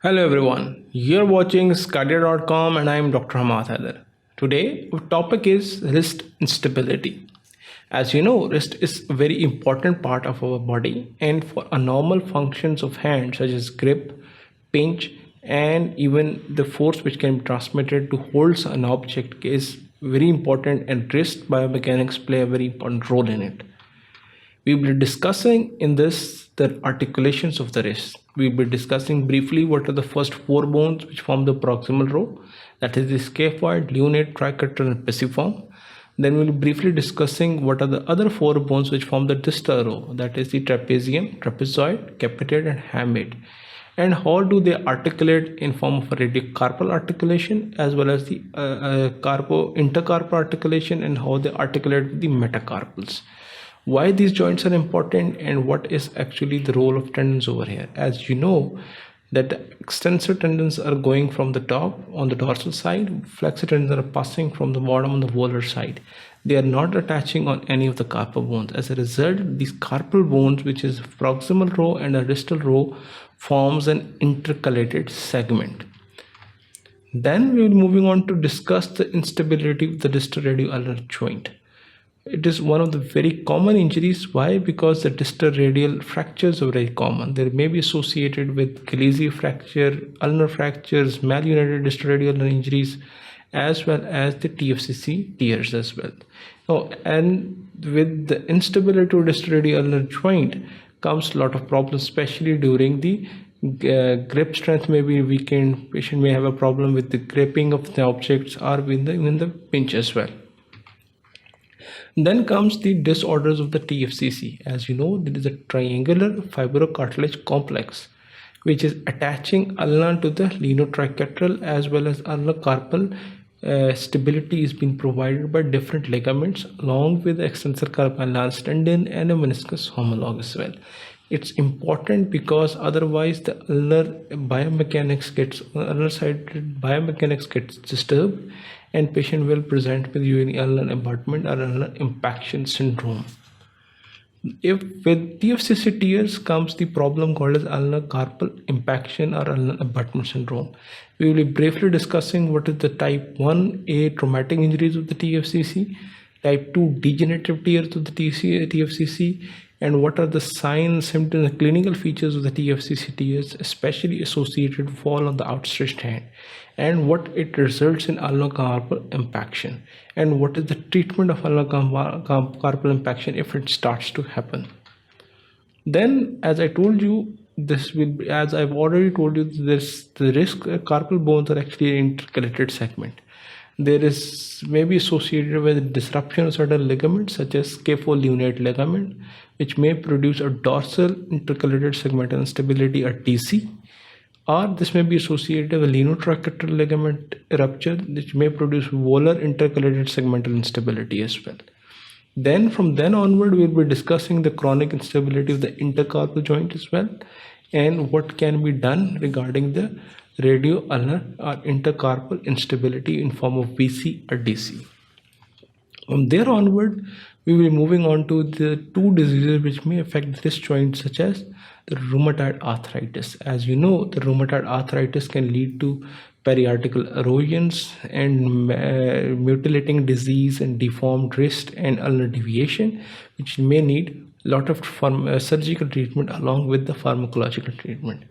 Hello everyone, you're watching Scardia.com and I'm Dr. Hamad Haider. Today, our topic is wrist instability. As you know, wrist is a very important part of our body, and for a normal functions of hand such as grip, pinch, and even the force which can be transmitted to hold an object is very important, and wrist biomechanics play a very important role in it. We will be discussing in this the articulations of the wrist. We will be discussing briefly what are the first four bones which form the proximal row, that is the scaphoid, lunate, triquetral, and pisiform. Then we will be briefly discussing what are the other four bones which form the distal row, that is the trapezium, trapezoid, capitate, and hamate. And how do they articulate in form of a radiocarpal articulation as well as the intercarpal articulation, and how they articulate with the metacarpals. Why these joints are important and what is actually the role of tendons over here. As you know that the extensor tendons are going from the top on the dorsal side, flexor tendons are passing from the bottom on the volar side. They are not attaching on any of the carpal bones. As a result, these carpal bones, which is proximal row and a distal row, forms an intercalated segment. Then we will be moving on to discuss the instability of the distal radioulnar joint. It is one of the very common injuries. Why? Because the distal radial fractures are very common. They may be associated with Galeazzi fracture, ulnar fractures, malunited distal radial injuries, as well as the TFCC tears as well. Now, and with the instability of distal radial joint comes a lot of problems, especially during the grip strength may be weakened. Patient may have a problem with the gripping of the objects or in the pinch as well. Then comes the disorders of the TFCC. As you know, there is a triangular fibrocartilage complex which is attaching ulna to the lunotriquetral as well as ulnocarpal. Stability is being provided by different ligaments along with the extensor carpal tendon and a meniscus homolog as well. It's important because otherwise the ulnar side biomechanics gets disturbed and patient will present with ulnar abutment or ulnar impaction syndrome. If with TFCC tears comes the problem called as ulnar carpal impaction or ulnar abutment syndrome. We will be briefly discussing what is the type 1A traumatic injuries of the TFCC, type 2 degenerative tears of the TFCC, and what are the signs, symptoms, and clinical features of the TFCC tears, especially associated with fall on the outstretched hand, and what it results in ulnocarpal impaction, and what is the treatment of ulnocarpal impaction if it starts to happen. Then, as I told you, this will be, as I've already told you, the risk carpal bones are actually an intercalated segment. There is maybe associated with disruption of certain ligaments such as scapholunate ligament, which may produce a dorsal intercalated segmental instability or DC, or this may be associated with lunotriquetral ligament rupture, which may produce volar intercalated segmental instability as well. Then from then onward, we'll be discussing the chronic instability of the intercarpal joint as well, and what can be done regarding the radioulnar or intercarpal instability in form of VC or DC. From there onward, we will be moving on to the two diseases which may affect the wrist joint, such as the rheumatoid arthritis. As you know, the rheumatoid arthritis can lead to periartical erosions and mutilating disease and deformed wrist and ulnar deviation, which may need a lot of surgical treatment along with the pharmacological treatment.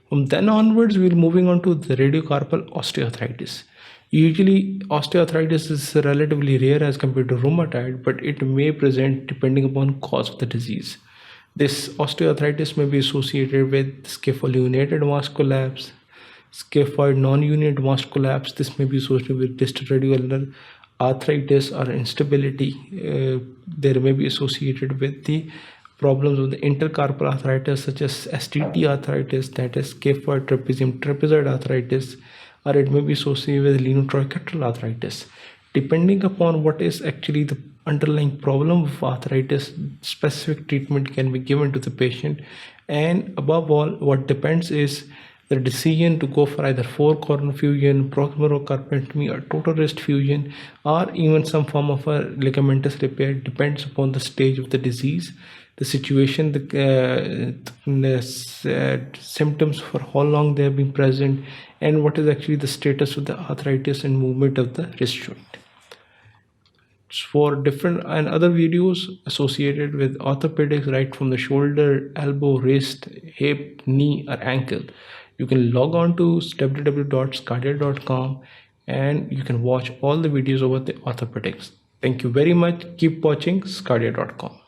From then onwards, we're moving on to the radiocarpal osteoarthritis. Usually, osteoarthritis is relatively rare as compared to rheumatoid, but it may present depending upon cause of the disease. This osteoarthritis may be associated with scapholunate advanced collapse, scaphoid non-unit advanced collapse. This may be associated with distal radioulnar arthritis or instability. There may be associated with the problems of the intercarpal arthritis such as STT arthritis, that is scaphoid trapezium trapezoid arthritis, or it may be associated with lunotriquetral arthritis. Depending upon what is actually the underlying problem of arthritis, specific treatment can be given to the patient. And above all, what depends is The decision to go for either four-corner fusion, proximal carpectomy, or total wrist fusion, or even some form of a ligamentous repair depends upon the stage of the disease, the situation, the symptoms, for how long they have been present, and what is actually the status of the arthritis and movement of the wrist joint. For different and other videos associated with orthopedics, right from the shoulder, elbow, wrist, hip, knee, or ankle, you can log on to www.scardia.com and you can watch all the videos about the orthopedics. Thank you very much. Keep watching scardia.com.